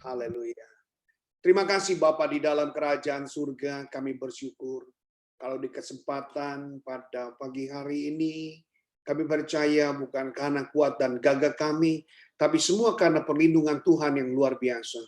Haleluya. Terima kasih Bapa di dalam kerajaan surga, kami bersyukur. Kalau di kesempatan pada pagi hari ini, kami percaya bukan karena kuat dan gagah kami, tapi semua karena perlindungan Tuhan yang luar biasa.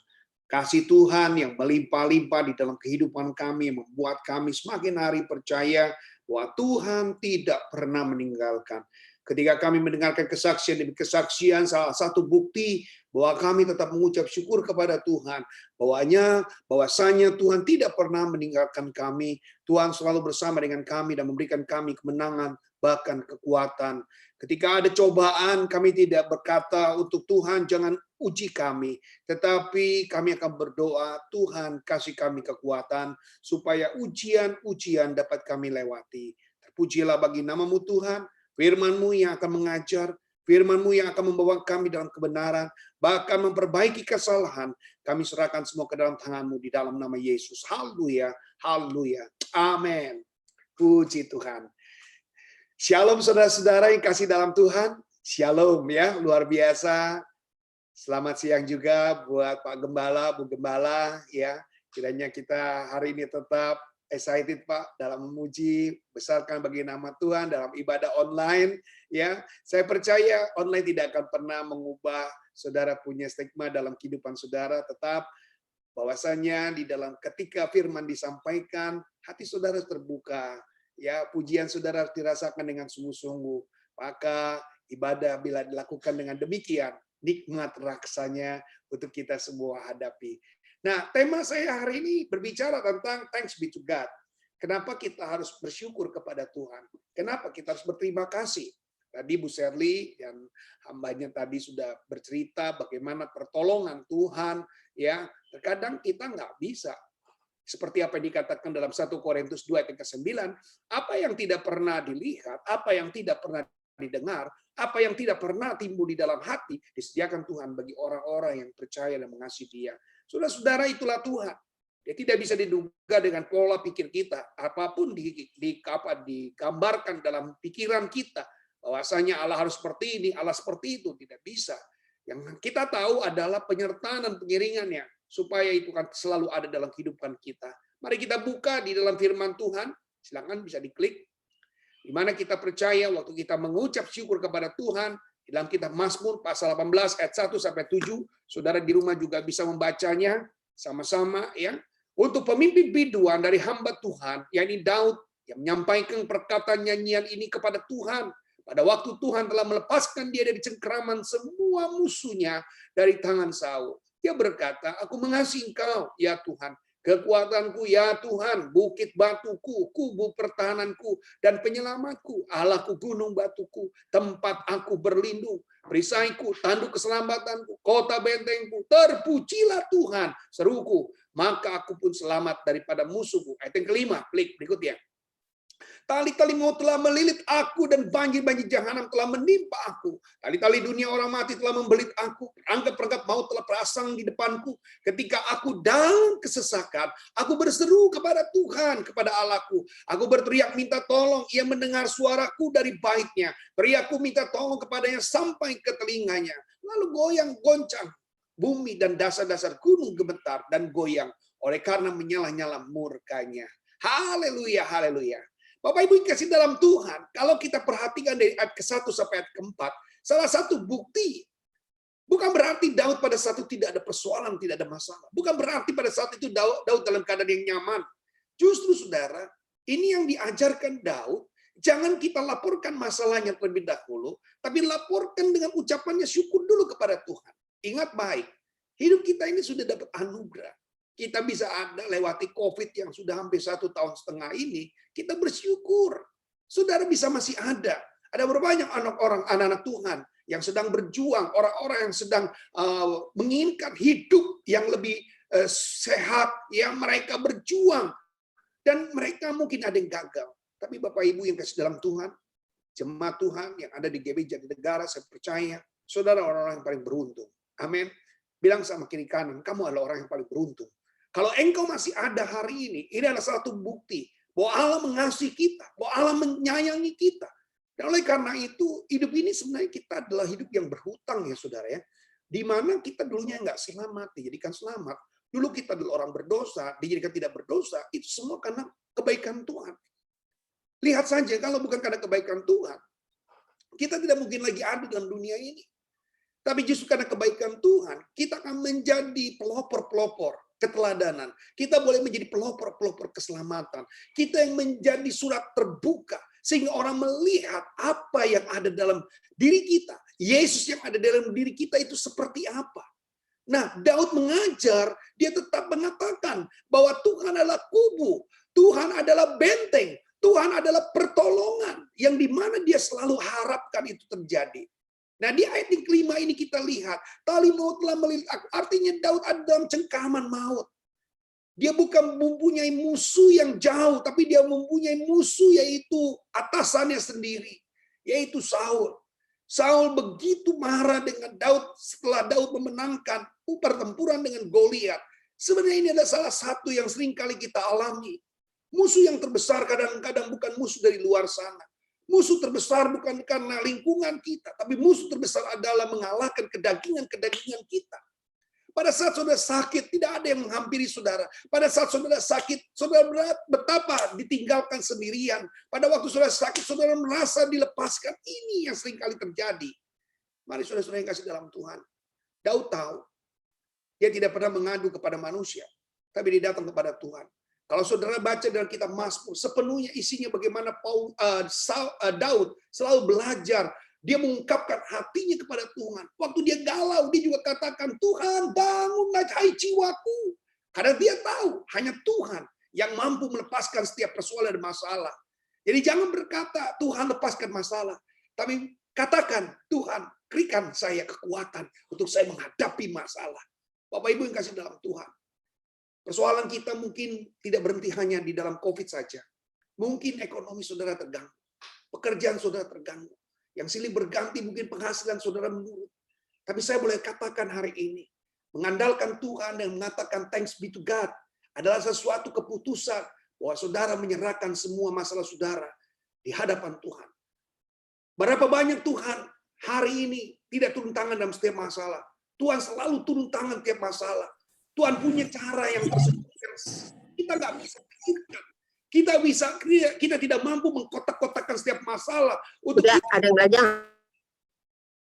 Kasih Tuhan yang melimpah-limpah di dalam kehidupan kami, membuat kami semakin hari percaya bahwa Tuhan tidak pernah meninggalkan. Ketika kami mendengarkan kesaksian demi kesaksian, salah satu bukti bahwa kami tetap mengucap syukur kepada Tuhan, bahwasanya Tuhan tidak pernah meninggalkan kami. Tuhan selalu bersama dengan kami dan memberikan kami kemenangan, bahkan kekuatan. Ketika ada cobaan, kami tidak berkata untuk Tuhan jangan uji kami, tetapi kami akan berdoa, Tuhan kasih kami kekuatan supaya ujian-ujian dapat kami lewati. Terpujilah bagi namamu Tuhan, firman-Mu yang akan mengajar, firman-Mu yang akan membawa kami dalam kebenaran, bahkan memperbaiki kesalahan. Kami serahkan semua ke dalam tangan-Mu di dalam nama Yesus. Haleluya, haleluya, amin. Puji Tuhan. Shalom saudara-saudara yang kasih dalam Tuhan. Shalom ya, luar biasa. Selamat siang juga buat Pak Gembala, Bu Gembala ya. Kiranya kita hari ini tetap excited Pak dalam memuji, besarkan bagi nama Tuhan dalam ibadah online ya. Saya percaya online tidak akan pernah mengubah saudara punya stigma dalam kehidupan saudara, tetap bahwasanya di dalam ketika firman disampaikan, hati saudara terbuka, ya pujian saudara dirasakan dengan sungguh-sungguh. Maka ibadah bila dilakukan dengan demikian, nikmat rasanya untuk kita semua hadapi. Nah, tema saya hari ini berbicara tentang thanks be to God. Kenapa kita harus bersyukur kepada Tuhan? Kenapa kita harus berterima kasih? Tadi Bu Sherly dan hambanya tadi sudah bercerita bagaimana pertolongan Tuhan, ya. Terkadang kita nggak bisa. Seperti apa yang dikatakan dalam 1 Korintus 2 ayat ke-9, apa yang tidak pernah dilihat, apa yang tidak pernah didengar, apa yang tidak pernah timbul di dalam hati, disediakan Tuhan bagi orang-orang yang percaya dan mengasihi Dia. Saudara-saudara, itulah Tuhan. Dia tidak bisa diduga dengan pola pikir kita. Apapun digambarkan dalam pikiran kita, bahwasanya Allah harus seperti ini, Allah seperti itu, tidak bisa. Yang kita tahu adalah penyertaan dan pengiringannya, supaya itu kan selalu ada dalam kehidupan kita. Mari kita buka di dalam firman Tuhan, silakan bisa diklik, di mana kita percaya waktu kita mengucap syukur kepada Tuhan, di dalam kitab Mazmur pasal 18 ayat 1 sampai 7, saudara di rumah juga bisa membacanya sama-sama ya. Untuk pemimpin biduan dari hamba Tuhan, yakni Daud, yang menyampaikan perkataan nyanyian ini kepada Tuhan pada waktu Tuhan telah melepaskan dia dari cengkeraman semua musuhnya dari tangan Saul. Dia berkata, aku mengasihi Engkau, ya Tuhan. Kekuatanku, ya Tuhan, bukit batuku, kubu pertahananku, dan penyelamatku, Allahku gunung batuku, tempat aku berlindung, perisaiku, tanduk keselamatanku, kota bentengku, terpujilah Tuhan, seruku, maka aku pun selamat daripada musuhku. Ayat yang kelima, klik berikutnya. Tali-tali maut telah melilit aku dan banjir-banjir jahanam telah menimpa aku. Tali-tali dunia orang mati telah membelit aku. Perangkap-perangkap maut telah terasang di depanku. Ketika aku dalam kesesakan, aku berseru kepada Tuhan, kepada Allahku. Aku berteriak minta tolong, ia mendengar suaraku dari baiknya. Teriakku minta tolong kepadanya sampai ke telinganya. Lalu goyang goncang bumi dan dasar-dasar gunung gemetar dan goyang oleh karena menyala-nyala murkanya. Haleluya, haleluya. Bapak Ibu yang kasih dalam Tuhan, kalau kita perhatikan dari ayat ke-1 sampai ayat ke-4, salah satu bukti, bukan berarti Daud pada saat itu tidak ada persoalan, tidak ada masalah. Bukan berarti pada saat itu Daud dalam keadaan yang nyaman. Justru saudara, ini yang diajarkan Daud, jangan kita laporkan masalahnya terlebih dahulu, tapi laporkan dengan ucapannya syukur dulu kepada Tuhan. Ingat baik, hidup kita ini sudah dapat anugerah. Kita bisa ada lewati COVID yang sudah hampir 1,5 tahun ini, kita bersyukur. Saudara bisa masih ada. Ada berbanyak anak-anak Tuhan yang sedang berjuang, orang-orang yang sedang menginginkan hidup yang lebih sehat, yang mereka berjuang. Dan mereka mungkin ada yang gagal. Tapi Bapak Ibu yang kasih dalam Tuhan, jemaat Tuhan yang ada di GBI Jatinegara, saya percaya, saudara orang-orang yang paling beruntung. Amin. Bilang sama kiri kanan, kamu adalah orang yang paling beruntung. Kalau engkau masih ada hari ini adalah satu bukti bahwa Allah mengasihi kita, bahwa Allah menyayangi kita. Dan oleh karena itu, hidup ini sebenarnya kita adalah hidup yang berhutang ya saudara ya. Di mana kita dulunya nggak selamat, dijadikan selamat. Dulu kita adalah orang berdosa, dijadikan tidak berdosa. Itu semua karena kebaikan Tuhan. Lihat saja, kalau bukan karena kebaikan Tuhan, kita tidak mungkin lagi ada dalam dunia ini. Tapi justru karena kebaikan Tuhan, kita akan menjadi pelopor-pelopor keteladanan. Kita boleh menjadi pelopor-pelopor keselamatan. Kita yang menjadi surat terbuka, sehingga orang melihat apa yang ada dalam diri kita. Yesus yang ada dalam diri kita itu seperti apa. Nah, Daud mengajar, dia tetap mengatakan bahwa Tuhan adalah kubu, Tuhan adalah benteng, Tuhan adalah pertolongan, yang dimana dia selalu harapkan itu terjadi. Nah, di ayat yang kelima ini kita lihat, tali maut telah melilit aku. Artinya Daud ada dalam cengkaman maut. Dia bukan mempunyai musuh yang jauh, tapi dia mempunyai musuh yaitu atasannya sendiri, yaitu Saul. Saul begitu marah dengan Daud setelah Daud memenangkan pertempuran dengan Goliat. Sebenarnya ini adalah salah satu yang sering kali kita alami. Musuh yang terbesar kadang-kadang bukan musuh dari luar sana. Musuh terbesar bukan karena lingkungan kita, tapi musuh terbesar adalah mengalahkan kedagingan-kedagingan kita. Pada saat saudara sakit, tidak ada yang menghampiri saudara. Pada saat saudara sakit, saudara betapa ditinggalkan sendirian. Pada waktu saudara sakit, saudara merasa dilepaskan. Ini yang sering kali terjadi. Mari saudara-saudara yang kasih dalam Tuhan. Daud tahu, dia tidak pernah mengadu kepada manusia, tapi dia datang kepada Tuhan. Kalau saudara baca dalam kitab Mazmur, sepenuhnya isinya bagaimana Daud selalu belajar. Dia mengungkapkan hatinya kepada Tuhan. Waktu dia galau, dia juga katakan, Tuhan bangunlah hai jiwaku. Karena dia tahu, hanya Tuhan yang mampu melepaskan setiap persoalan dan masalah. Jadi jangan berkata, Tuhan lepaskan masalah. Tapi katakan, Tuhan berikan saya kekuatan untuk saya menghadapi masalah. Bapak Ibu yang kasih dalam Tuhan. Persoalan kita mungkin tidak berhenti hanya di dalam COVID saja. Mungkin ekonomi saudara terganggu. Pekerjaan saudara terganggu. Yang silih berganti mungkin penghasilan saudara menurun. Tapi saya boleh katakan hari ini, mengandalkan Tuhan dan mengatakan thanks be to God adalah sesuatu keputusan bahwa saudara menyerahkan semua masalah saudara di hadapan Tuhan. Berapa banyak Tuhan hari ini tidak turun tangan dalam setiap masalah. Tuhan selalu turun tangan tiap masalah. Tuhan punya cara yang tersebut. Kita nggak bisa pikirkan. Kita tidak mampu mengkotak-kotakkan setiap masalah. Untuk Udah ada yang belajar.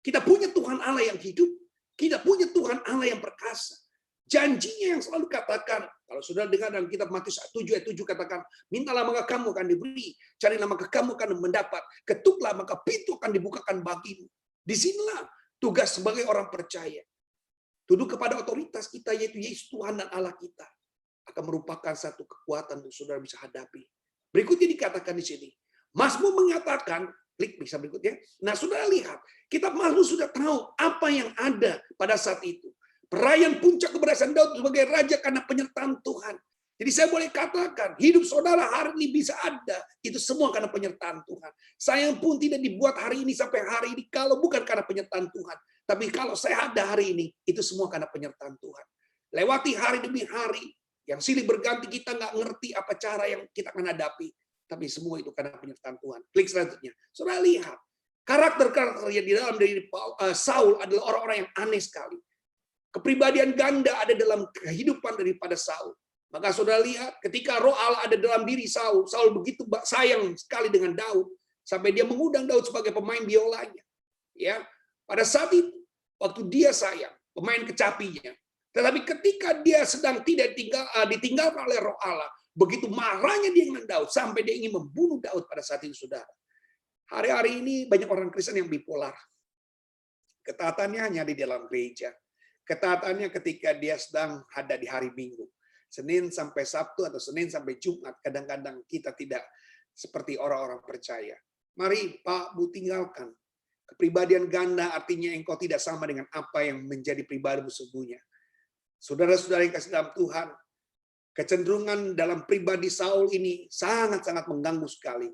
Kita punya Tuhan Allah yang hidup. Kita punya Tuhan Allah yang perkasa. Janjinya yang selalu katakan, kalau sudah dengar dalam kitab Matius 7 ayat 7 katakan, mintalah maka kamu akan diberi, carilah maka kamu akan mendapat, ketuklah maka pintu akan dibukakan bagimu. Disinilah tugas sebagai orang percaya. Tunduk kepada otoritas kita, yaitu Yesus Tuhan dan Allah kita, akan merupakan satu kekuatan untuk saudara bisa hadapi. Berikutnya dikatakan di sini, Mazmur mengatakan, klik bisa berikutnya. Nah, saudara lihat, kitab Mazmur sudah tahu apa yang ada pada saat itu. Perayaan puncak keberhasilan Daud sebagai raja karena penyertaan Tuhan. Jadi saya boleh katakan, hidup saudara hari ini bisa ada, itu semua karena penyertaan Tuhan. Saya pun tidak dibuat hari ini sampai hari ini kalau bukan karena penyertaan Tuhan. Tapi kalau saya ada hari ini, itu semua karena penyertaan Tuhan. Lewati hari demi hari, yang silih berganti kita nggak ngerti apa cara yang kita akan hadapi. Tapi semua itu karena penyertaan Tuhan. Klik selanjutnya. Saudara lihat, karakter-karakter yang di dalam diri Saul adalah orang-orang yang aneh sekali. Kepribadian ganda ada dalam kehidupan daripada Saul. Maka saudara lihat, ketika roh Allah ada dalam diri Saul, Saul begitu sayang sekali dengan Daud, sampai dia mengundang Daud sebagai pemain biolanya. Ya, pada saat itu, waktu dia sayang, pemain kecapinya. Tetapi ketika dia sedang tidak ditinggalkan oleh roh Allah, begitu marahnya dia dengan Daud, sampai dia ingin membunuh Daud pada saat itu, saudara. Hari-hari ini banyak orang Kristen yang bipolar. Ketaatannya hanya di dalam gereja. Ketaatannya ketika dia sedang ada di hari Minggu. Senin sampai Sabtu atau Senin sampai Jumat. Kadang-kadang kita tidak seperti orang-orang percaya. Mari Pak Bu tinggalkan. Kepribadian ganda artinya engkau tidak sama dengan apa yang menjadi pribadimu sesungguhnya. Saudara-saudara yang kasih dalam Tuhan, kecenderungan dalam pribadi Saul ini sangat-sangat mengganggu sekali.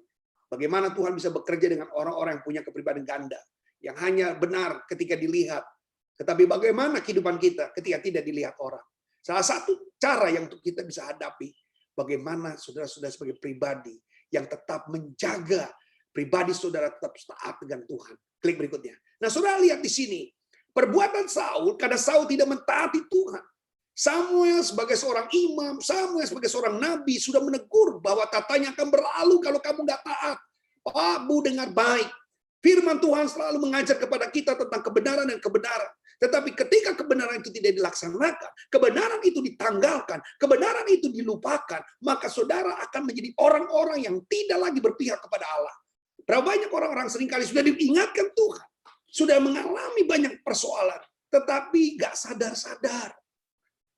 Bagaimana Tuhan bisa bekerja dengan orang-orang yang punya kepribadian ganda. Yang hanya benar ketika dilihat. Tetapi bagaimana kehidupan kita ketika tidak dilihat orang. Salah satu cara yang untuk kita bisa hadapi, bagaimana saudara-saudara sebagai pribadi yang tetap menjaga pribadi saudara tetap taat dengan Tuhan. Klik berikutnya. Nah, saudara lihat di sini, Perbuatan Saul, karena Saul tidak mentaati Tuhan. Samuel sebagai seorang imam, Samuel sebagai seorang nabi sudah menegur bahwa tatanya akan berlalu kalau kamu nggak taat. Pak Bu, dengar baik. Firman Tuhan selalu mengajar kepada kita tentang kebenaran dan kebenaran. Tetapi ketika kebenaran itu tidak dilaksanakan, kebenaran itu ditanggalkan, kebenaran itu dilupakan, maka saudara akan menjadi orang-orang yang tidak lagi berpihak kepada Allah. Berapa banyak orang-orang seringkali sudah diingatkan Tuhan, sudah mengalami banyak persoalan, tetapi nggak sadar-sadar.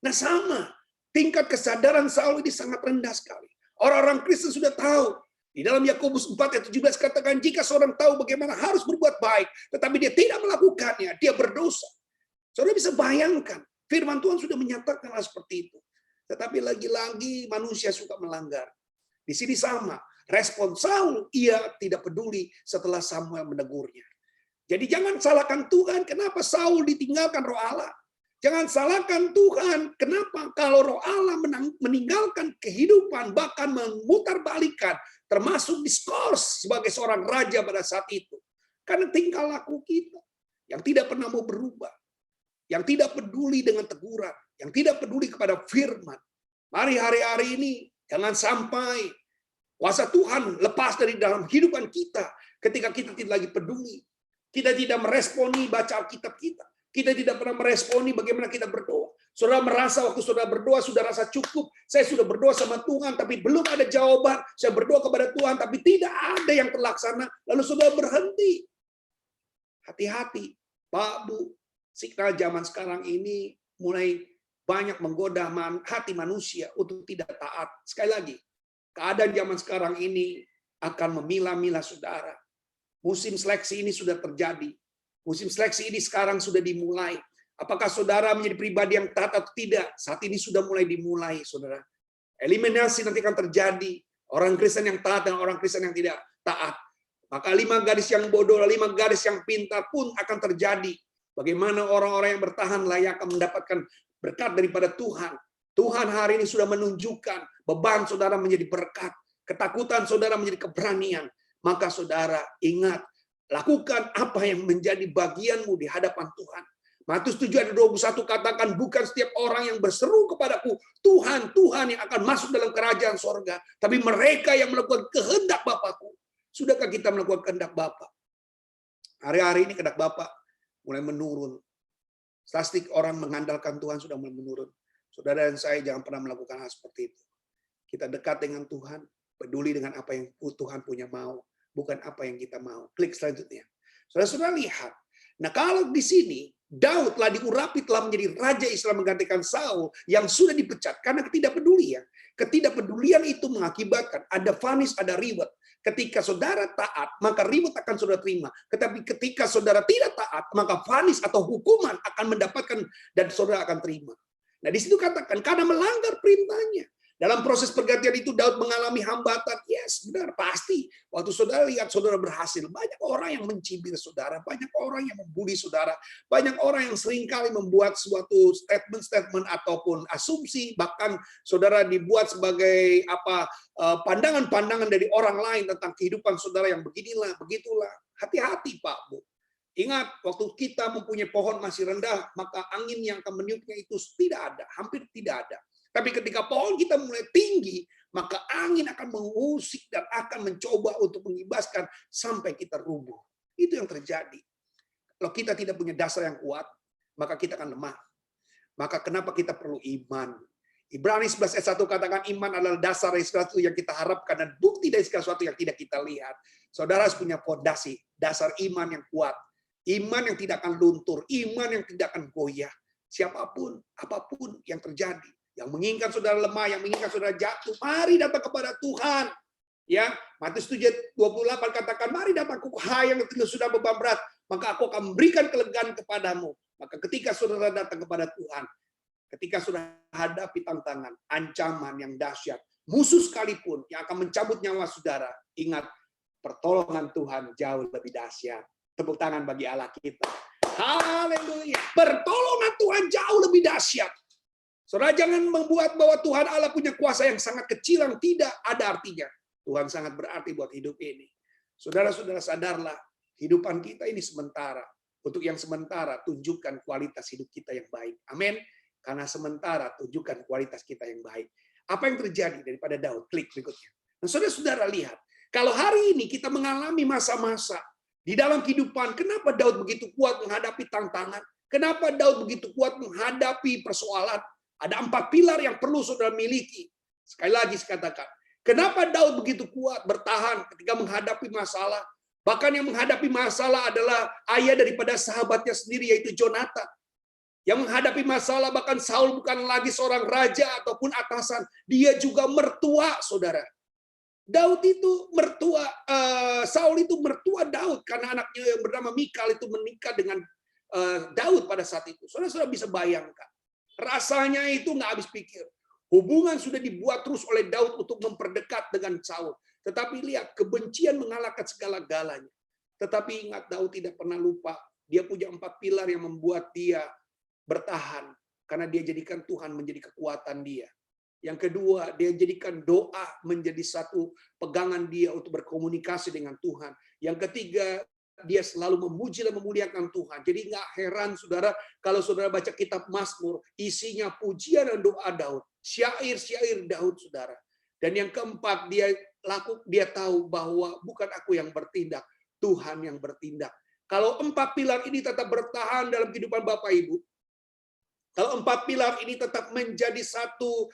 Nah sama, tingkat kesadaran Saul ini sangat rendah sekali. Orang-orang Kristen sudah tahu. Di dalam Yakobus 4 ayat 17 katakan, jika seorang tahu bagaimana harus berbuat baik, tetapi dia tidak melakukannya, dia berdosa. Saudara bisa bayangkan, firman Tuhan sudah menyatakan hal seperti itu. Tetapi lagi-lagi manusia suka melanggar. Di sini sama, respon Saul, ia tidak peduli setelah Samuel menegurnya. Jadi jangan salahkan Tuhan, kenapa Saul ditinggalkan roh Allah. Jangan salahkan Tuhan, kenapa kalau roh Allah meninggalkan kehidupan, bahkan memutarbalikkan, termasuk diskors sebagai seorang raja pada saat itu. Karena tingkah laku kita yang tidak pernah mau berubah, yang tidak peduli dengan teguran, yang tidak peduli kepada firman. Mari hari-hari ini jangan sampai kuasa Tuhan lepas dari dalam kehidupan kita ketika kita tidak lagi peduli. Kita tidak meresponi baca Alkitab kita. Kita tidak pernah meresponi bagaimana kita berdoa. Saudara merasa waktu saudara berdoa sudah rasa cukup. Saya sudah berdoa sama Tuhan tapi belum ada jawaban. Saya berdoa kepada Tuhan tapi tidak ada yang terlaksana. Lalu saudara berhenti. Hati-hati, Pak Bu. Signal zaman sekarang ini mulai banyak menggoda hati manusia untuk tidak taat. Sekali lagi, keadaan zaman sekarang ini akan memilah-milah saudara. Musim seleksi ini sudah terjadi. Musim seleksi ini sekarang sudah dimulai. Apakah saudara menjadi pribadi yang taat atau tidak? Saat ini sudah mulai dimulai, saudara. Eliminasi nanti akan terjadi. Orang Kristen yang taat dan orang Kristen yang tidak taat. Maka 5 garis yang bodoh, 5 garis yang pintar pun akan terjadi. Bagaimana orang-orang yang bertahan layak akan mendapatkan berkat daripada Tuhan. Tuhan hari ini sudah menunjukkan beban saudara menjadi berkat. Ketakutan saudara menjadi keberanian. Maka saudara ingat, lakukan apa yang menjadi bagianmu di hadapan Tuhan. Matius 7 ayat 21 katakan, bukan setiap orang yang berseru kepadaku, Tuhan, Tuhan yang akan masuk dalam kerajaan sorga. Tapi mereka yang melakukan kehendak Bapakku. Sudahkah kita melakukan kehendak Bapa? Hari-hari ini kehendak Bapa mulai menurun. Statistik orang mengandalkan Tuhan sudah mulai menurun. Saudara dan saya jangan pernah melakukan hal seperti itu. Kita dekat dengan Tuhan, peduli dengan apa yang Tuhan punya mau. Bukan apa yang kita mau. Klik selanjutnya. Saudara-saudara lihat. Nah kalau di sini, Daud telah diurapi telah menjadi Raja Israel menggantikan Saul yang sudah dipecat karena ketidakpedulian. Ketidakpedulian itu mengakibatkan ada vonis, ada reward. Ketika saudara taat, maka reward akan saudara terima. Tetapi ketika saudara tidak taat, maka vonis atau hukuman akan mendapatkan dan saudara akan terima. Nah di situ katakan, karena melanggar perintahnya. Dalam proses pergantian itu Daud mengalami hambatan. Yes, benar, pasti. Waktu saudara lihat saudara berhasil, banyak orang yang mencibir saudara, banyak orang yang membuli saudara, banyak orang yang seringkali membuat suatu statement-statement ataupun asumsi, bahkan saudara dibuat sebagai pandangan-pandangan dari orang lain tentang kehidupan saudara yang beginilah, begitulah. Hati-hati, Pak Bu. Ingat, waktu kita mempunyai pohon masih rendah, maka angin yang akan meniupnya itu tidak ada, hampir tidak ada. Tapi ketika pohon kita mulai tinggi, maka angin akan mengusik dan akan mencoba untuk mengibaskan sampai kita rubuh. Itu yang terjadi. Kalau kita tidak punya dasar yang kuat, maka kita akan lemah. Maka kenapa kita perlu iman? Ibrani 11 ayat 1 katakan iman adalah dasar dari sesuatu yang kita harapkan dan bukti dari sesuatu yang tidak kita lihat. Saudara harus punya fondasi, dasar iman yang kuat. Iman yang tidak akan luntur, iman yang tidak akan goyah. Siapapun, apapun yang terjadi. Yang menginginkan saudara lemah, yang menginginkan saudara jatuh, mari datang kepada Tuhan. Ya, Matius 7:28 katakan, mari datang hai yang sudah beban berat, maka aku akan memberikan kelegaan kepadamu. Maka ketika saudara datang kepada Tuhan, ketika saudara hadapi tantangan, ancaman yang dahsyat, musuh sekalipun yang akan mencabut nyawa saudara, ingat, pertolongan Tuhan jauh lebih dahsyat. Tepuk tangan bagi Allah kita. Haleluya. Pertolongan Tuhan jauh lebih dahsyat. Saudara jangan membuat bahwa Tuhan Allah punya kuasa yang sangat kecil yang tidak ada artinya. Tuhan sangat berarti buat hidup ini. Saudara-saudara sadarlah, kehidupan kita ini sementara. Untuk yang sementara, tunjukkan kualitas hidup kita yang baik. Amin. Karena sementara, tunjukkan kualitas kita yang baik. Apa yang terjadi daripada Daud? Klik berikutnya. Nah, saudara-saudara lihat. Kalau hari ini kita mengalami masa-masa di dalam kehidupan, kenapa Daud begitu kuat menghadapi tantangan? Kenapa Daud begitu kuat menghadapi persoalan? Ada 4 pilar yang perlu saudara miliki. Sekali lagi saya katakan, kenapa Daud begitu kuat bertahan ketika menghadapi masalah? Bahkan yang menghadapi masalah adalah ayah daripada sahabatnya sendiri, yaitu Jonathan. Yang menghadapi masalah, bahkan Saul bukan lagi seorang raja ataupun atasan. Dia juga mertua, saudara. Daud itu mertua, Saul itu mertua Daud. Karena anaknya yang bernama Mikal itu menikah dengan Daud pada saat itu. Saudara-saudara bisa bayangkan. Rasanya itu nggak habis pikir. Hubungan sudah dibuat terus oleh Daud untuk memperdekat dengan Saul. Tetapi lihat, kebencian mengalahkan segala-galanya. Tetapi ingat, Daud tidak pernah lupa. Dia punya 4 pilar yang membuat dia bertahan. Karena dia jadikan Tuhan menjadi kekuatan dia. Yang kedua, dia jadikan doa menjadi satu pegangan dia untuk berkomunikasi dengan Tuhan. Yang ketiga, dia selalu memuji dan memuliakan Tuhan. Jadi nggak heran, saudara, kalau saudara baca kitab Mazmur, isinya pujian dan doa Daud. Syair-syair Daud, saudara. Dan yang keempat, dia tahu bahwa bukan aku yang bertindak, Tuhan yang bertindak. Kalau 4 pilar ini tetap bertahan dalam kehidupan Bapak Ibu, kalau 4 pilar ini tetap menjadi satu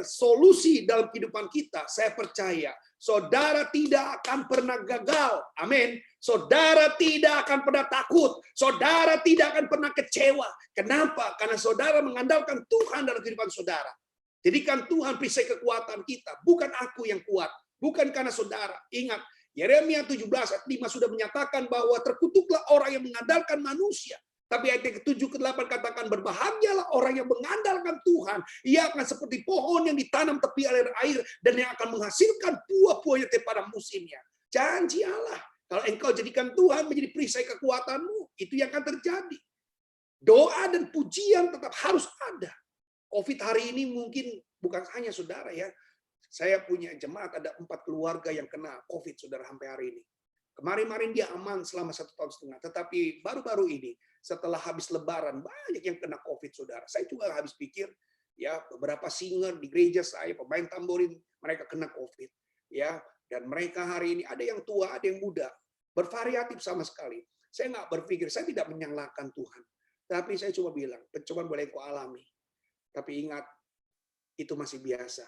solusi dalam kehidupan kita, saya percaya saudara tidak akan pernah gagal. Amin. Saudara tidak akan pernah takut. Saudara tidak akan pernah kecewa. Kenapa? Karena saudara mengandalkan Tuhan dalam kehidupan saudara. Jadikan Tuhan perisai kekuatan kita. Bukan aku yang kuat. Bukan karena saudara. Ingat, Yeremia 17 ayat 5 sudah menyatakan bahwa terkutuklah orang yang mengandalkan manusia. Tapi ayat yang ke-7 ke-8 katakan, berbahagialah orang yang mengandalkan Tuhan. Ia akan seperti pohon yang ditanam tepi aliran air dan yang akan menghasilkan buah-buahnya pada musimnya. Janji Allah. Kalau engkau jadikan Tuhan menjadi perisai kekuatanmu, itu yang akan terjadi. Doa dan pujian tetap harus ada. COVID hari ini mungkin bukan hanya saudara ya. Saya punya jemaat, ada 4 keluarga yang kena COVID, saudara, sampai hari ini. Kemarin-kemarin dia aman selama 1,5 tahun. Tetapi baru-baru ini, setelah habis lebaran, banyak yang kena COVID, saudara. Saya juga habis pikir, ya, beberapa singer di gereja saya, pemain tamborin, mereka kena COVID. Ya, dan mereka hari ini, ada yang tua, ada yang muda. Bervariatif sama sekali. Saya nggak berpikir, saya tidak menyalahkan Tuhan. Tapi saya cuma bilang, pencobaan boleh kau alami. Tapi ingat, itu masih biasa.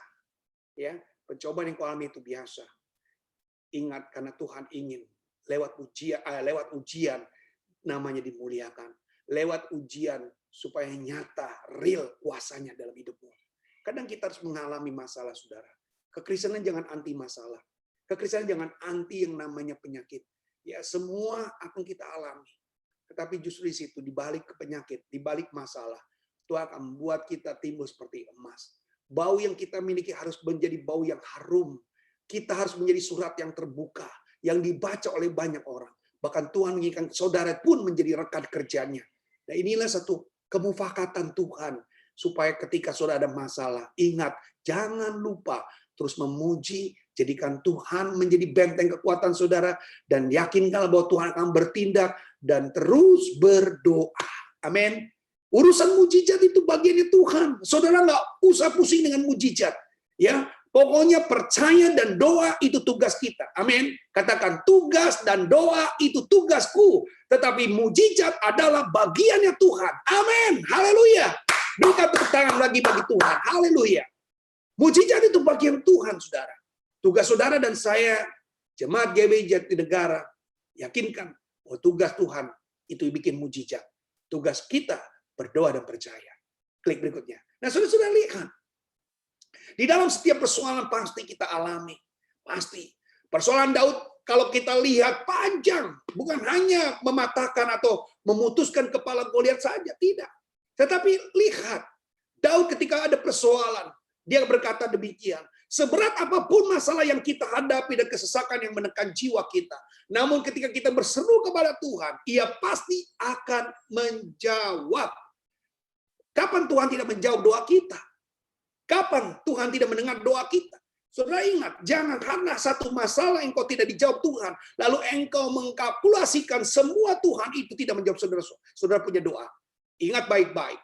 Ya, pencobaan yang kau alami itu biasa. Ingat, karena Tuhan ingin lewat ujian namanya dimuliakan. Lewat ujian supaya nyata, real kuasanya dalam hidupmu. Kadang kita harus mengalami masalah, saudara. Kekristenan jangan anti masalah. Kekristenan jangan anti yang namanya penyakit. Ya, semua akan kita alami. Tetapi justru di situ, di balik penyakit, di balik masalah, Tuhan akan membuat kita timbul seperti emas. Bau yang kita miliki harus menjadi bau yang harum. Kita harus menjadi surat yang terbuka, yang dibaca oleh banyak orang. Bahkan Tuhan menginginkan saudara pun menjadi rekan kerjanya. Nah, inilah satu kemufakatan Tuhan. Supaya ketika saudara ada masalah, ingat, jangan lupa terus memuji, jadikan Tuhan menjadi benteng kekuatan saudara, dan yakinkanlah bahwa Tuhan akan bertindak, dan terus berdoa. Amin. Urusan mujizat itu bagiannya Tuhan. Saudara nggak usah pusing dengan mujizat. Ya, pokoknya percaya dan doa itu tugas kita. Amin. Katakan, tugas dan doa itu tugasku. Tetapi mujizat adalah bagiannya Tuhan. Amin. Haleluya. Berikan tepuk tangan lagi bagi Tuhan. Haleluya. Mujizat itu bagian Tuhan, saudara. Tugas saudara dan saya, jemaat GBI Jatinegara, yakinkan bahwa tugas Tuhan itu bikin mujizat. Tugas kita berdoa dan percaya. Klik berikutnya. Nah, saudara lihat. Di dalam setiap persoalan pasti kita alami. Pasti. Persoalan Daud, kalau kita lihat panjang. Bukan hanya mematahkan atau memutuskan kepala Goliat saja. Tidak. Tetapi lihat. Daud ketika ada persoalan. Dia berkata demikian. Seberat apapun masalah yang kita hadapi dan kesesakan yang menekan jiwa kita. Namun ketika kita berseru kepada Tuhan, Ia pasti akan menjawab. Kapan Tuhan tidak menjawab doa kita? Kapan Tuhan tidak mendengar doa kita? Saudara ingat, jangan karena satu masalah engkau tidak dijawab Tuhan, lalu engkau mengkalkulasikan semua Tuhan itu tidak menjawab saudara. Saudara punya doa. Ingat baik-baik.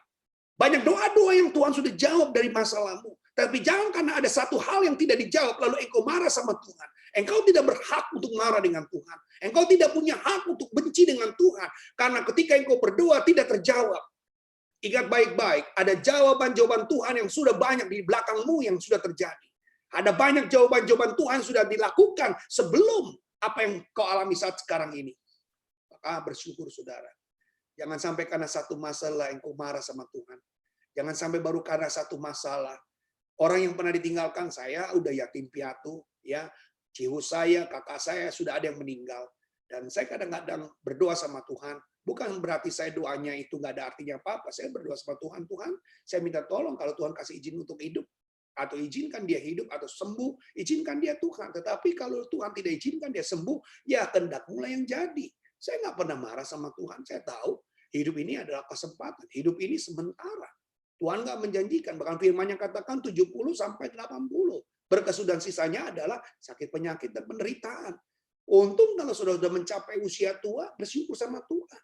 Banyak doa-doa yang Tuhan sudah jawab dari masalahmu. Tapi jangan karena ada satu hal yang tidak dijawab, lalu engkau marah sama Tuhan. Engkau tidak berhak untuk marah dengan Tuhan. Engkau tidak punya hak untuk benci dengan Tuhan. Karena ketika engkau berdoa tidak terjawab. Ingat baik-baik, ada jawaban-jawaban Tuhan yang sudah banyak di belakangmu yang sudah terjadi. Ada banyak jawaban-jawaban Tuhan sudah dilakukan sebelum apa yang kau alami saat sekarang ini. Maka bersyukur saudara. Jangan sampai karena satu masalah engkau marah sama Tuhan. Jangan sampai baru karena satu masalah. Orang yang pernah ditinggalkan, saya udah yatim piatu, ya, cihu saya, kakak saya sudah ada yang meninggal. Dan saya kadang-kadang berdoa sama Tuhan. Bukan berarti saya doanya itu nggak ada artinya apa-apa. Saya berdoa sama Tuhan, Tuhan, saya minta tolong kalau Tuhan kasih izin untuk hidup, atau izinkan dia hidup atau sembuh, izinkan dia Tuhan. Tetapi kalau Tuhan tidak izinkan dia sembuh, ya kehendak mulai yang jadi. Saya nggak pernah marah sama Tuhan. Saya tahu hidup ini adalah kesempatan. Hidup ini sementara. Tuhan nggak menjanjikan. Bahkan firman-Nya katakan 70 sampai 80. Berkesudahan dan sisanya adalah sakit penyakit dan penderitaan. Untung kalau sudah mencapai usia tua, bersyukur sama Tuhan.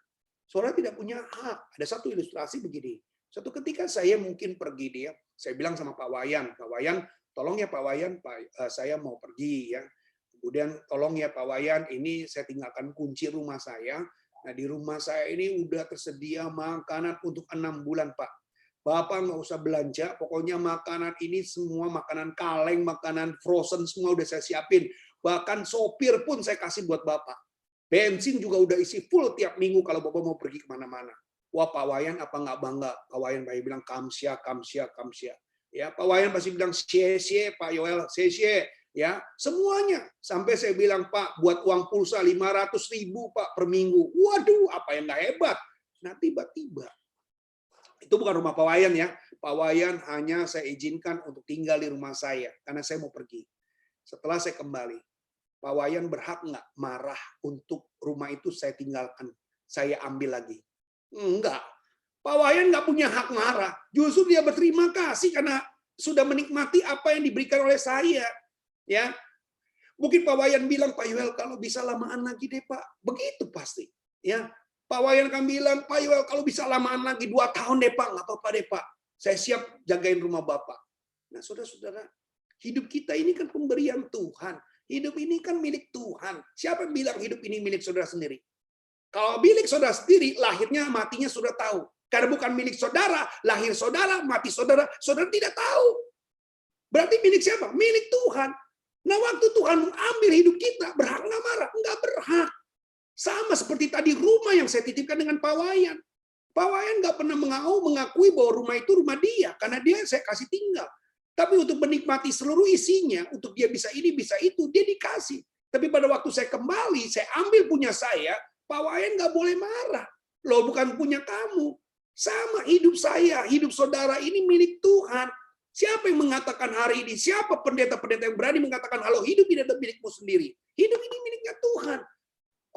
Saudara tidak punya hak. Ada satu ilustrasi begini. Suatu ketika saya mungkin pergi dia, saya bilang sama Pak Wayan, tolong ya Pak Wayan, saya mau pergi ya. Kemudian tolong ya Pak Wayan, ini saya tinggalkan kunci rumah saya. Nah di rumah saya ini udah tersedia makanan untuk 6 bulan Pak. Bapak nggak usah belanja, pokoknya makanan ini semua makanan kaleng, makanan frozen semua udah saya siapin. Bahkan sopir pun saya kasih buat Bapak. Bensin juga udah isi full tiap minggu kalau Bapak mau pergi kemana-mana. Wah Pak Wayan apa nggak bangga? Pak Wayan pasti bilang kamsia. Ya Pak Wayan pasti bilang sie Pak Yoel sie ya semuanya. Sampai saya bilang Pak buat uang pulsa 500.000 Pak per minggu. Waduh apa yang nggak hebat? Nah tiba-tiba itu bukan rumah Pak Wayan ya. Pak Wayan hanya saya izinkan untuk tinggal di rumah saya karena saya mau pergi. Setelah saya kembali, Pak Wayan berhak nggak marah untuk rumah itu saya tinggalkan, saya ambil lagi? Enggak. Pak Wayan nggak punya hak marah. Justru dia berterima kasih karena sudah menikmati apa yang diberikan oleh saya. Ya, mungkin Pak Wayan bilang, Pak Yoel kalau bisa lamaan lagi deh Pak. Begitu pasti. Ya, Pak Wayan kan bilang, Pak Yoel kalau bisa lamaan lagi 2 tahun deh Pak. Nggak apa-apa deh Pak. Saya siap jagain rumah Bapak. Nah saudara-saudara, hidup kita ini kan pemberian Tuhan. Hidup ini kan milik Tuhan. Siapa yang bilang hidup ini milik saudara sendiri? Kalau milik saudara sendiri, lahirnya matinya saudara tahu. Karena bukan milik saudara, lahir saudara, mati saudara, saudara tidak tahu. Berarti milik siapa? Milik Tuhan. Nah waktu Tuhan mengambil hidup kita, berhak nggak marah? Nggak berhak. Sama seperti tadi rumah yang saya titipkan dengan Pak Wayan. Pak Wayan nggak pernah mengakui bahwa rumah itu rumah dia, karena dia saya kasih tinggal. Tapi untuk menikmati seluruh isinya, untuk dia bisa ini, bisa itu, dia dikasih. Tapi pada waktu saya kembali, saya ambil punya saya, Pak Wayan nggak boleh marah. Loh, bukan punya kamu. Sama hidup saya, hidup saudara ini milik Tuhan. Siapa yang mengatakan hari ini? Siapa pendeta-pendeta yang berani mengatakan, halo hidup ini adalah milikmu sendiri? Hidup ini miliknya Tuhan.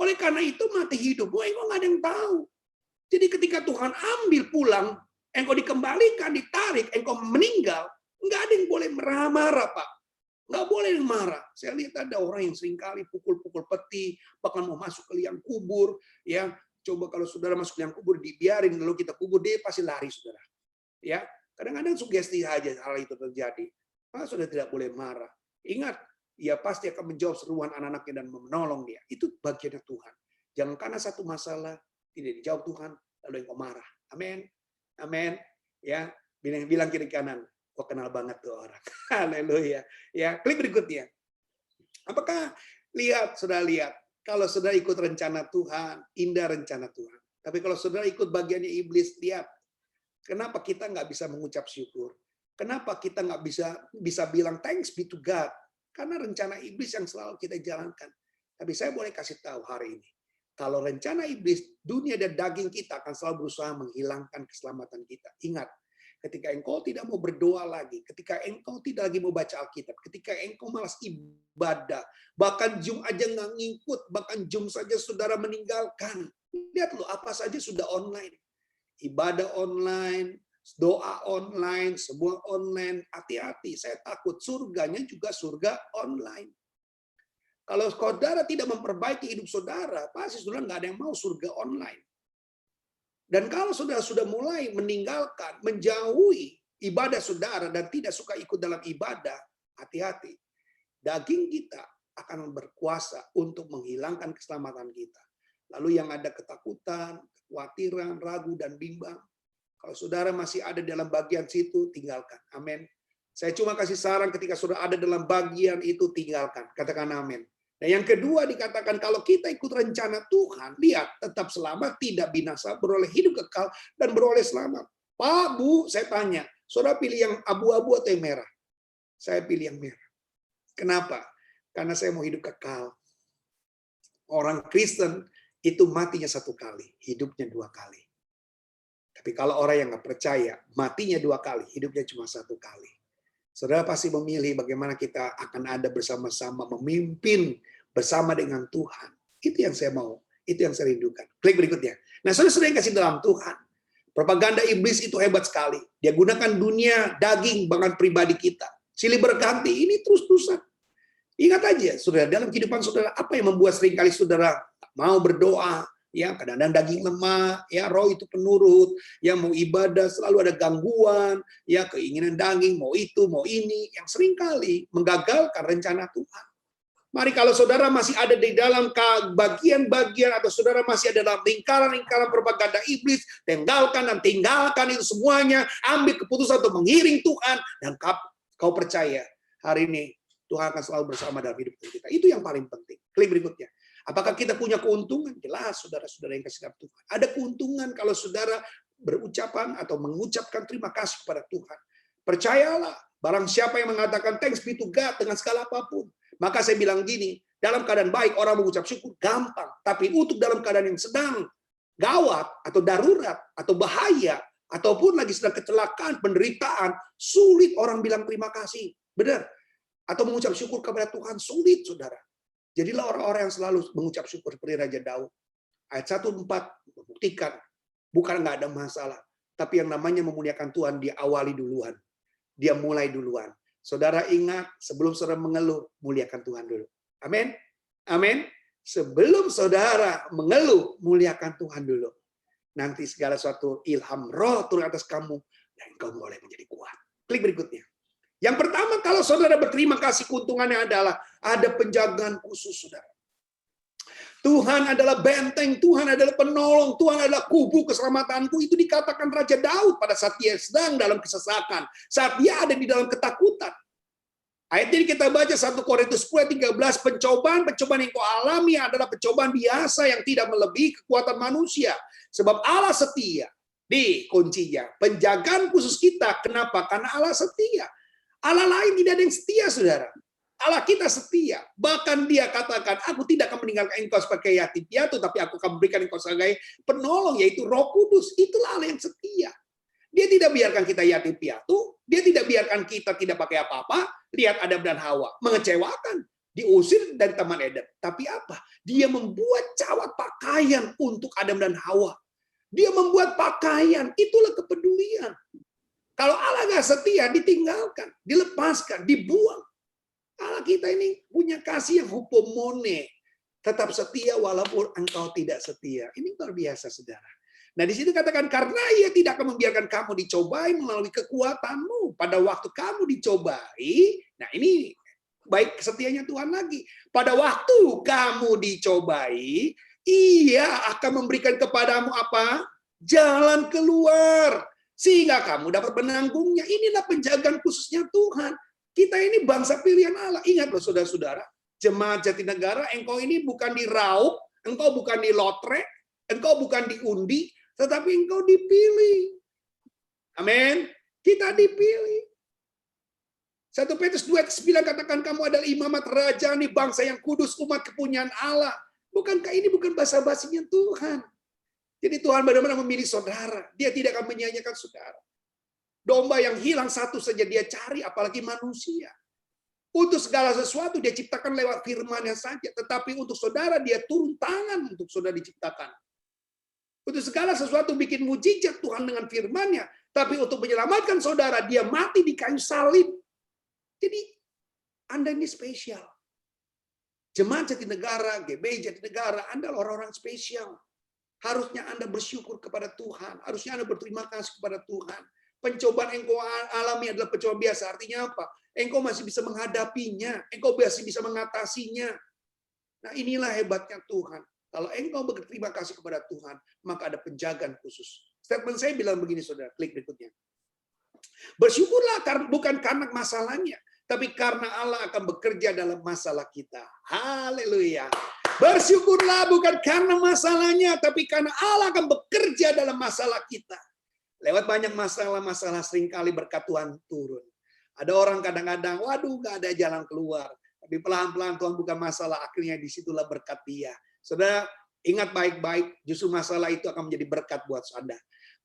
Oleh karena itu mati hidup, engkau nggak ada yang tahu. Jadi ketika Tuhan ambil pulang, engkau dikembalikan, ditarik, engkau meninggal, nggak ada yang boleh marah-marah, Pak. Nggak boleh marah. Saya lihat ada orang yang seringkali pukul-pukul peti, bahkan mau masuk ke liang kubur. Ya, coba kalau saudara masuk ke liang kubur, dibiarin lalu kita kubur, dia pasti lari, saudara. Ya, kadang-kadang sugesti aja hal itu terjadi. Saudara tidak boleh marah. Ingat, ia pasti akan menjawab seruan anak-anaknya dan menolong dia. Itu bagiannya Tuhan. Jangan karena satu masalah tidak dijawab Tuhan, lalu engkau marah. Amin. Amin. Ya, bilang kiri kanan. Kok kenal banget tuh orang. Haleluya. Ya, klik berikutnya. Apakah saudara lihat, kalau saudara ikut rencana Tuhan, indah rencana Tuhan. Tapi kalau saudara ikut bagiannya iblis, lihat. Kenapa kita nggak bisa mengucap syukur? Kenapa kita nggak bisa bilang thanks be to God? Karena rencana iblis yang selalu kita jalankan. Tapi saya boleh kasih tahu hari ini. Kalau rencana iblis, dunia dan daging kita akan selalu berusaha menghilangkan keselamatan kita. Ingat, ketika engkau tidak mau berdoa lagi, ketika engkau tidak lagi mau baca Alkitab, ketika engkau malas ibadah, bahkan Zoom aja nggak ngikut, bahkan Zoom saja saudara meninggalkan. Lihat loh, apa saja sudah online. Ibadah online, Doa online, semua online. Hati-hati, saya takut surganya juga surga online. Kalau saudara tidak memperbaiki hidup saudara, pasti saudara nggak ada yang mau surga online. Dan kalau saudara sudah mulai meninggalkan, menjauhi ibadah saudara dan tidak suka ikut dalam ibadah, hati-hati. Daging kita akan berkuasa untuk menghilangkan keselamatan kita. Lalu yang ada ketakutan, kekhawatiran, ragu, dan bimbang. Kalau saudara masih ada dalam bagian situ, tinggalkan. Amin. Saya cuma kasih saran ketika saudara ada dalam bagian itu, tinggalkan. Katakan amin. Dan yang kedua dikatakan, kalau kita ikut rencana Tuhan, lihat, tetap selamat, tidak binasa, beroleh hidup kekal, dan beroleh selamat. Pak, Bu, saya tanya, saudara pilih yang abu-abu atau yang merah? Saya pilih yang merah. Kenapa? Karena saya mau hidup kekal. Orang Kristen itu matinya 1 kali, hidupnya 2 kali. Tapi kalau orang yang nggak percaya, matinya 2 kali, hidupnya cuma 1 kali. Saudara pasti memilih bagaimana kita akan ada bersama-sama, memimpin bersama dengan Tuhan. Itu yang saya mau, itu yang saya rindukan. Klik berikutnya. Nah, saudara yang kasih dalam Tuhan. Propaganda iblis itu hebat sekali. Dia gunakan dunia, daging, bahkan pribadi kita. Silih berganti, ini terus-terusan. Ingat aja, saudara, dalam kehidupan saudara, apa yang membuat seringkali saudara mau berdoa, ya kadang-kadang daging lemah, ya roh itu penurut, ya mau ibadah selalu ada gangguan, ya keinginan daging, mau itu, mau ini, yang seringkali menggagalkan rencana Tuhan. Mari kalau saudara masih ada di dalam bagian-bagian atau saudara masih ada dalam lingkaran-lingkaran propaganda iblis, tinggalkan itu semuanya, ambil keputusan untuk mengiring Tuhan, dan kau percaya hari ini Tuhan akan selalu bersama dalam hidup kita. Itu yang paling penting. Klik berikutnya. Apakah kita punya keuntungan? Jelas, saudara-saudara yang kasih dalam Tuhan. Ada keuntungan kalau saudara berucapan atau mengucapkan terima kasih kepada Tuhan. Percayalah, barang siapa yang mengatakan thanks be to God dengan segala apapun. Maka saya bilang gini, dalam keadaan baik orang mengucap syukur gampang. Tapi untuk dalam keadaan yang sedang gawat atau darurat atau bahaya, ataupun lagi sedang kecelakaan, penderitaan, sulit orang bilang terima kasih. Benar? Atau mengucap syukur kepada Tuhan, sulit, saudara. Jadilah orang-orang yang selalu mengucap syukur seperti Raja Daud. Ayat 1:4 membuktikan, bukan nggak ada masalah, tapi yang namanya memuliakan Tuhan, dia awali duluan. Dia mulai duluan. Saudara ingat, sebelum saudara mengeluh, muliakan Tuhan dulu. Amin? Amin? Sebelum saudara mengeluh, muliakan Tuhan dulu. Nanti segala suatu ilham roh turun atas kamu, dan kau mulai menjadi kuat. Klik berikutnya. Yang pertama, kalau saudara berterima kasih, keuntungannya adalah ada penjagaan khusus, saudara. Tuhan adalah benteng, Tuhan adalah penolong, Tuhan adalah kubu keselamatanku. Itu dikatakan Raja Daud pada saat dia sedang dalam kesesakan, saat dia ada di dalam ketakutan. Ayat ini kita baca 1 Korintus 10:13, pencobaan yang kau alami adalah pencobaan biasa yang tidak melebihi kekuatan manusia. Sebab Allah setia. Di kuncinya, penjagaan khusus kita. Kenapa? Karena Allah setia. Allah lain tidak ada yang setia, saudara. Allah kita setia. Bahkan dia katakan, aku tidak akan meninggalkan engkau sebagai yatim piatu, tapi aku akan memberikan engkau sebagai penolong, yaitu Roh Kudus. Itulah Allah yang setia. Dia tidak biarkan kita yatim piatu, dia tidak biarkan kita tidak pakai apa-apa. Lihat Adam dan Hawa, mengecewakan. Diusir dari Taman Eden. Tapi apa? Dia membuat cawat pakaian untuk Adam dan Hawa. Dia membuat pakaian, itulah kepedulian. Kalau Allah nggak setia, ditinggalkan, dilepaskan, dibuang. Allah kita ini punya kasih yang hupomone. Tetap setia walaupun engkau tidak setia. Ini luar biasa, saudara. Nah, di situ katakan, karena ia tidak akan membiarkan kamu dicobai melalui kekuatanmu. Pada waktu kamu dicobai, nah ini baik setianya Tuhan lagi. Pada waktu kamu dicobai, ia akan memberikan kepadamu apa? Jalan keluar. Sehingga kamu dapat menanggungnya. Inilah penjagaan khususnya Tuhan. Kita ini bangsa pilihan Allah. Ingat loh saudara-saudara, jemaat Jatinegara, engkau ini bukan diraup, engkau bukan di lotre, engkau bukan diundi, tetapi engkau dipilih. Amin. Kita dipilih. 1 Petrus 2:9 katakan kamu adalah imamat raja, nih bangsa yang kudus, umat kepunyaan Allah. Bukankah ini bukan basa-basinya Tuhan? Jadi Tuhan benar-benar memilih saudara. Dia tidak akan menyia-nyiakan saudara. Domba yang hilang satu saja dia cari, apalagi manusia. Untuk segala sesuatu dia ciptakan lewat firman-Nya saja. Tetapi untuk saudara dia turun tangan untuk saudara diciptakan. Untuk segala sesuatu bikin mujizat Tuhan dengan firman-Nya. Tapi untuk menyelamatkan saudara, dia mati di kayu salib. Jadi, Anda ini spesial. Jemaat Jatinegara, GBI Jatinegara, Anda orang-orang spesial. Harusnya Anda bersyukur kepada Tuhan. Harusnya Anda berterima kasih kepada Tuhan. Pencobaan engkau alami adalah pencobaan biasa. Artinya apa? Engkau masih bisa menghadapinya. Engkau masih bisa mengatasinya. Nah, inilah hebatnya Tuhan. Kalau engkau berterima kasih kepada Tuhan, maka ada penjagaan khusus. Statement saya bilang begini, saudara. Klik berikutnya. Bersyukurlah bukan karena masalahnya, tapi karena Allah akan bekerja dalam masalah kita. Haleluya. Bersyukurlah bukan karena masalahnya, tapi karena Allah akan bekerja dalam masalah kita. Lewat banyak masalah-masalah seringkali berkat Tuhan turun. Ada orang kadang-kadang, waduh gak ada jalan keluar. Tapi pelan-pelan Tuhan buka masalah, akhirnya disitulah berkat dia. Saudara, ingat baik-baik, justru masalah itu akan menjadi berkat buat Anda.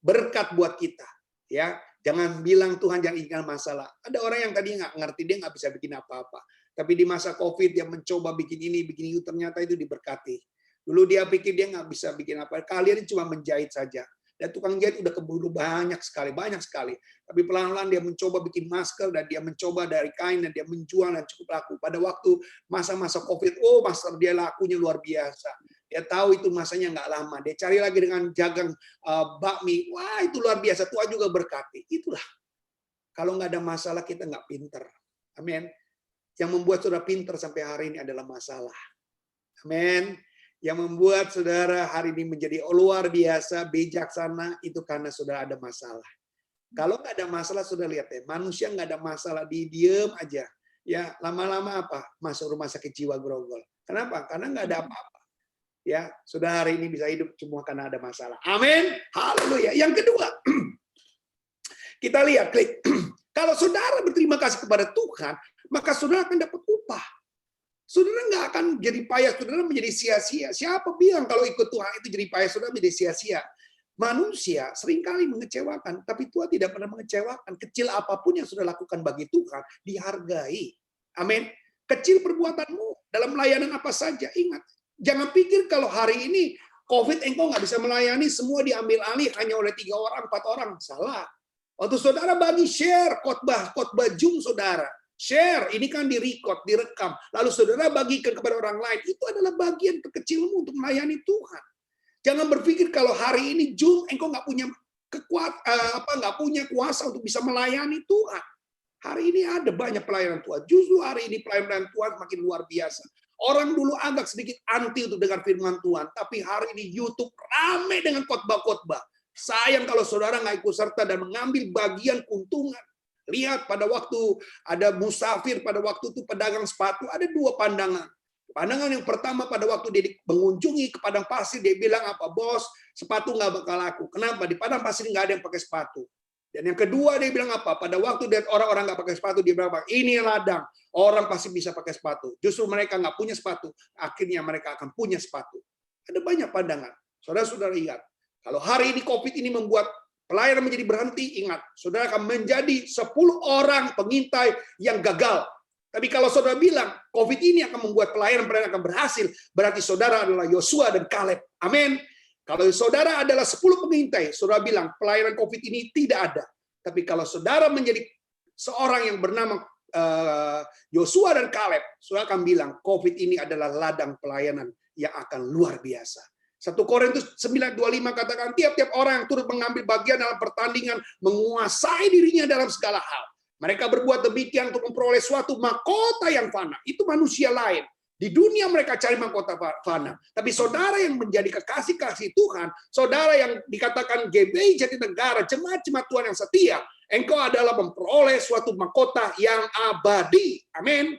Berkat buat kita. Ya, jangan bilang Tuhan jangan ingat masalah. Ada orang yang tadi nggak ngerti, dia nggak bisa bikin apa-apa. Tapi di masa COVID dia mencoba bikin ini, bikin itu, ternyata itu diberkati. Dulu dia pikir dia nggak bisa bikin apa, kalian cuma menjahit saja. Dan tukang jahit udah keburu banyak sekali. Tapi pelan-pelan dia mencoba bikin masker, dan dia mencoba dari kain, dan dia menjual dan cukup laku. Pada waktu masa-masa COVID, masker dia lakunya luar biasa. Dia tahu itu masanya nggak lama. Dia cari lagi dengan jagang bakmi. Wah, itu luar biasa. Tuhan juga berkati. Itulah. Kalau nggak ada masalah, kita nggak pinter. Amin. Yang membuat saudara pinter sampai hari ini adalah masalah. Amin. Yang membuat saudara hari ini menjadi luar biasa, bijaksana, itu karena saudara ada masalah. Kalau nggak ada masalah, saudara lihat ya, manusia nggak ada masalah, diem aja. Ya, lama-lama apa? Masuk rumah sakit jiwa grogol. Kenapa? Karena nggak ada apa-apa. Ya, saudara hari ini bisa hidup cuma karena ada masalah. Amin. Haleluya. Yang kedua, kita lihat, klik. Kalau saudara berterima kasih kepada Tuhan, maka saudara akan dapat upah. Saudara nggak akan jadi payah, saudara menjadi sia-sia. Siapa bilang kalau ikut Tuhan itu jadi payah, saudara menjadi sia-sia? Manusia seringkali mengecewakan, tapi Tuhan tidak pernah mengecewakan. Kecil apapun yang sudah lakukan bagi Tuhan, dihargai. Amin. Kecil perbuatanmu dalam layanan apa saja, ingat. Jangan pikir kalau hari ini COVID engkau nggak bisa melayani, semua diambil alih hanya oleh 3 orang, 4 orang. Salah. Waktu saudara bagi share khotbah Zoom saudara. Share, ini kan direkod, direkam. Lalu saudara bagikan kepada orang lain. Itu adalah bagian terkecilmu untuk melayani Tuhan. Jangan berpikir kalau hari ini Zoom engkau nggak punya nggak punya kuasa untuk bisa melayani Tuhan. Hari ini ada banyak pelayanan Tuhan. Justru hari ini pelayanan Tuhan makin luar biasa. Orang dulu agak sedikit anti untuk dengar firman Tuhan, tapi hari ini YouTube ramai dengan khotbah-khotbah. Sayang kalau saudara nggak ikut serta dan mengambil bagian keuntungan. Lihat pada waktu ada musafir, pada waktu itu pedagang sepatu, ada 2 pandangan. Pandangan yang pertama pada waktu dia mengunjungi ke padang pasir, dia bilang apa? Bos, sepatu nggak bakal laku. Kenapa? Di padang pasir nggak ada yang pakai sepatu. Dan yang kedua dia bilang apa? Pada waktu dia orang-orang nggak pakai sepatu, dia bilang apa? Ini ladang, orang pasti bisa pakai sepatu. Justru mereka nggak punya sepatu, akhirnya mereka akan punya sepatu. Ada banyak pandangan. Saudara-saudara ingat, kalau hari ini COVID ini membuat pelayanan menjadi berhenti, ingat, saudara akan menjadi 10 orang pengintai yang gagal. Tapi kalau saudara bilang, COVID ini akan membuat pelayanan akan berhasil, berarti saudara adalah Yosua dan Kaleb. Amin. Kalau saudara adalah 10 pengintai, saudara bilang pelayanan COVID ini tidak ada. Tapi kalau saudara menjadi seorang yang bernama Yosua dan Kaleb, saudara akan bilang COVID ini adalah ladang pelayanan yang akan luar biasa. 1 Korintus 9:25 katakan, tiap-tiap orang yang turut mengambil bagian dalam pertandingan menguasai dirinya dalam segala hal. Mereka berbuat demikian untuk memperoleh suatu mahkota yang fana. Itu manusia lain. Di dunia mereka cari mahkota fana. Tapi saudara yang menjadi kekasih-kasih Tuhan, saudara yang dikatakan GBI Jatinegara, jemaat-jemaat Tuhan yang setia, engkau adalah memperoleh suatu mahkota yang abadi. Amin.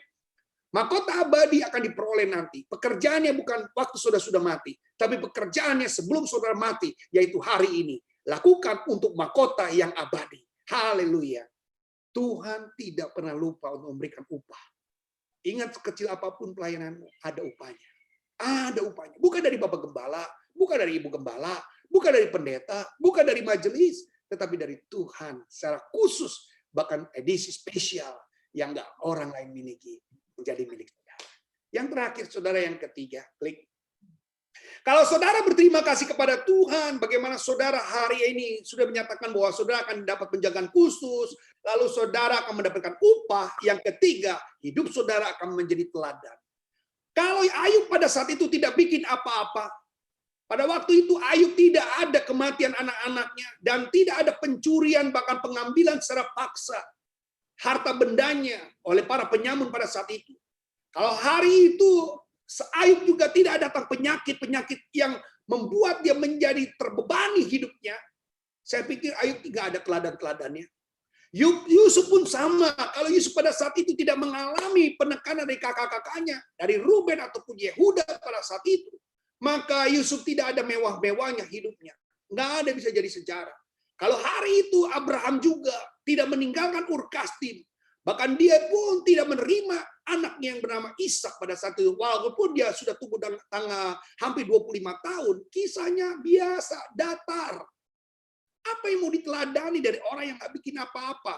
Mahkota abadi akan diperoleh nanti. Pekerjaannya bukan waktu sudah mati, tapi pekerjaannya sebelum saudara mati, yaitu hari ini. Lakukan untuk mahkota yang abadi. Haleluya. Tuhan tidak pernah lupa untuk memberikan upah. Ingat, sekecil apapun pelayananmu, ada upahnya. Ada upahnya. Bukan dari Bapak Gembala, bukan dari Ibu Gembala, bukan dari pendeta, bukan dari majelis, tetapi dari Tuhan secara khusus, bahkan edisi spesial yang nggak orang lain miliki, menjadi milik saudara. Yang terakhir, saudara, yang ketiga, klik. Kalau saudara berterima kasih kepada Tuhan, bagaimana saudara hari ini sudah menyatakan bahwa saudara akan dapat penjagaan khusus, lalu saudara akan mendapatkan upah. Yang ketiga, hidup saudara akan menjadi teladan. Kalau Ayub pada saat itu tidak bikin apa-apa, pada waktu itu Ayub tidak ada kematian anak-anaknya, dan tidak ada pencurian bahkan pengambilan secara paksa harta bendanya oleh para penyamun pada saat itu. Kalau hari itu Ayub juga tidak datang penyakit-penyakit yang membuat dia menjadi terbebani hidupnya, saya pikir Ayub tidak ada teladan-teladannya. Yusuf pun sama. Kalau Yusuf pada saat itu tidak mengalami penekanan dari kakak-kakaknya, dari Ruben ataupun Yehuda pada saat itu, maka Yusuf tidak ada mewah-mewahnya hidupnya. Nggak ada bisa jadi sejarah. Kalau hari itu Abraham juga tidak meninggalkan Ur Kasdim, bahkan dia pun tidak menerima anaknya yang bernama Ishak pada saat itu. Walaupun dia sudah tumbuh tanggal hampir 25 tahun, kisahnya biasa, datar. Apa yang mau diteladani dari orang yang nggak bikin apa-apa?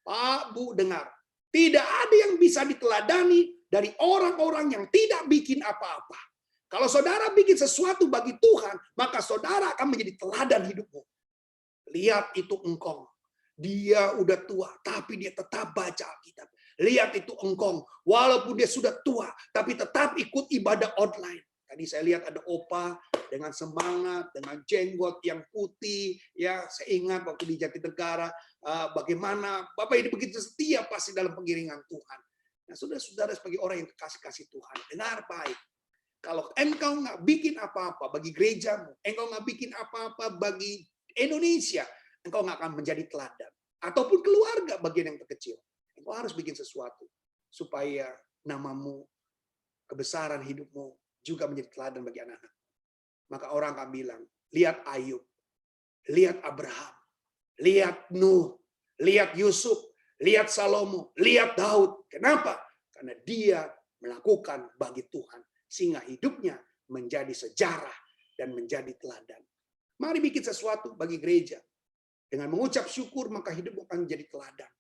Pak, Bu, dengar. Tidak ada yang bisa diteladani dari orang-orang yang tidak bikin apa-apa. Kalau saudara bikin sesuatu bagi Tuhan, maka saudara akan menjadi teladan hidupmu. Lihat itu engkong. Dia udah tua, tapi dia tetap baca Alkitab. Lihat itu engkong, walaupun dia sudah tua, tapi tetap ikut ibadah online. Tadi saya lihat ada opa dengan semangat, dengan jenggot yang putih. Ya, saya ingat waktu di Jatinegara, bagaimana Bapak ini begitu setia pasti dalam pengiringan Tuhan. Nah, saudara-saudara sebagai orang yang kasih Tuhan, dengar baik. Kalau engkau nggak bikin apa-apa bagi gerejamu, engkau nggak bikin apa-apa bagi Indonesia, engkau nggak akan menjadi teladan. Ataupun keluarga bagian yang terkecil. Engkau harus bikin sesuatu supaya namamu, kebesaran hidupmu juga menjadi teladan bagi anak-anak. Maka orang akan bilang, lihat Ayub, lihat Abraham, lihat Nuh, lihat Yusuf, lihat Salomo, lihat Daud. Kenapa? Karena dia melakukan bagi Tuhan, sehingga hidupnya menjadi sejarah dan menjadi teladan. Mari bikin sesuatu bagi gereja. Dengan mengucap syukur, maka hidup akan menjadi teladan.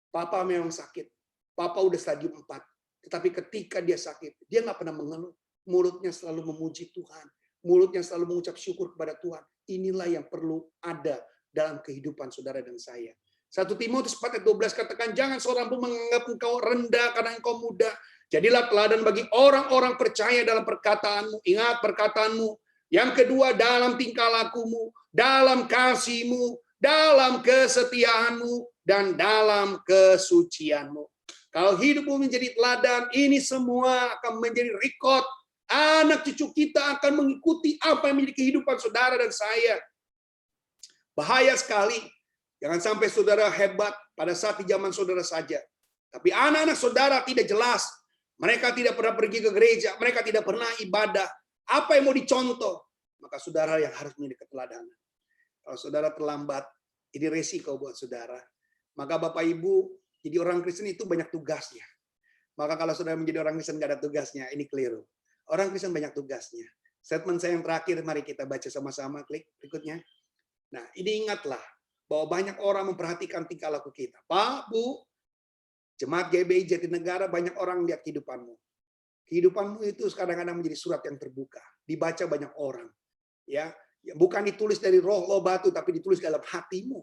Papa memang sakit. Papa udah stadium 4. Tetapi ketika dia sakit, dia nggak pernah mengeluh. Mulutnya selalu memuji Tuhan. Mulutnya selalu mengucap syukur kepada Tuhan. Inilah yang perlu ada dalam kehidupan saudara dan saya. 1 Timotius 4 ayat 12 katakan, jangan seorang pun menganggap engkau rendah karena engkau muda. Jadilah teladan bagi orang-orang percaya dalam perkataanmu. Ingat perkataanmu. Yang kedua, dalam tingkah lakumu, dalam kasihmu, dalam kesetiaanmu, dan dalam kesucianmu. Kalau hidupmu menjadi teladan, ini semua akan menjadi rekod. Anak cucu kita akan mengikuti apa yang menjadi kehidupan saudara dan saya. Bahaya sekali. Jangan sampai saudara hebat pada saat di zaman saudara saja. Tapi anak-anak saudara tidak jelas. Mereka tidak pernah pergi ke gereja. Mereka tidak pernah ibadah. Apa yang mau dicontoh? Maka saudara yang harus menjadi keteladanan. Kalau saudara terlambat, ini resiko buat saudara. Maka Bapak Ibu, jadi orang Kristen itu banyak tugasnya. Maka kalau saudara menjadi orang Kristen nggak ada tugasnya, ini keliru. Orang Kristen banyak tugasnya. Statement saya yang terakhir, mari kita baca sama-sama, klik berikutnya. Nah, ini ingatlah bahwa banyak orang memperhatikan tingkah laku kita. Pak, Bu, Jemaat GBI Jatinegara, banyak orang lihat kehidupanmu. Kehidupanmu itu kadang-kadang menjadi surat yang terbuka, dibaca banyak orang. Ya, bukan ditulis dari roh lo batu, tapi ditulis dalam hatimu.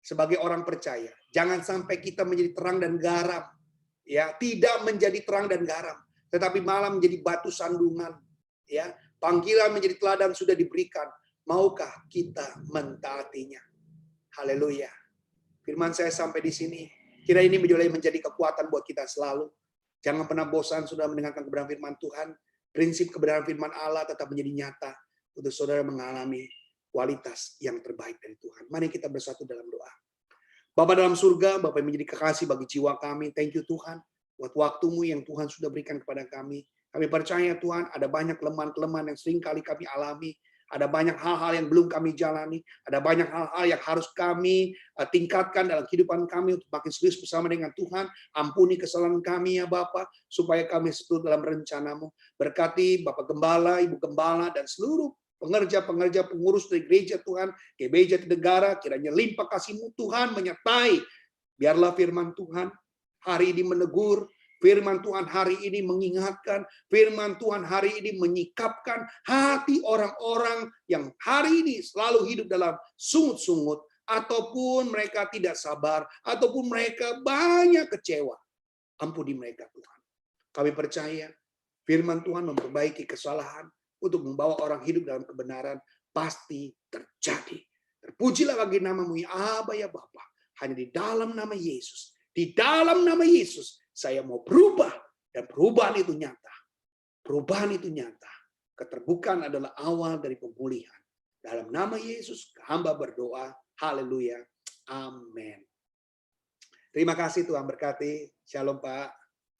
Sebagai orang percaya, jangan sampai kita menjadi terang dan garam. Ya, tidak menjadi terang dan garam, tetapi malah menjadi batu sandungan. Ya, panggilan menjadi teladan sudah diberikan. Maukah kita mentaatinya? Haleluya. Firman saya sampai di sini. Kira ini menjadi kekuatan buat kita selalu. Jangan pernah bosan sudah mendengarkan kebenaran firman Tuhan. Prinsip kebenaran firman Allah tetap menjadi nyata untuk saudara mengalami kualitas yang terbaik dari Tuhan. Mari kita bersatu dalam doa. Bapa dalam surga, Bapa yang menjadi kekasih bagi jiwa kami. Thank you Tuhan buat waktumu yang Tuhan sudah berikan kepada kami. Kami percaya Tuhan ada banyak kelemahan-kelemahan yang sering kali kami alami. Ada banyak hal-hal yang belum kami jalani. Ada banyak hal-hal yang harus kami tingkatkan dalam kehidupan kami untuk makin serius bersama dengan Tuhan. Ampuni kesalahan kami ya Bapa, supaya kami setuju dalam rencanamu. Berkati Bapak Gembala, Ibu Gembala, dan seluruh pengerja-pengerja pengurus dari gereja Tuhan, GBI Jatinegara, kiranya limpah kasih-Mu Tuhan menyertai. Biarlah firman Tuhan hari ini menegur, Firman Tuhan hari ini mengingatkan, firman Tuhan hari ini menyikapkan hati orang-orang yang hari ini selalu hidup dalam sungut-sungut, ataupun mereka tidak sabar, ataupun mereka banyak kecewa. Ampuni mereka Tuhan. Kami percaya firman Tuhan memperbaiki kesalahan untuk membawa orang hidup dalam kebenaran pasti terjadi. Terpujilah bagi namamu ya Aba ya Bapa. Hanya di dalam nama Yesus. Di dalam nama Yesus saya mau berubah, dan perubahan itu nyata. Perubahan itu nyata. Keterbukaan adalah awal dari pemulihan. Dalam nama Yesus hamba berdoa. Haleluya. Amin. Terima kasih, Tuhan berkati. Shalom Pak.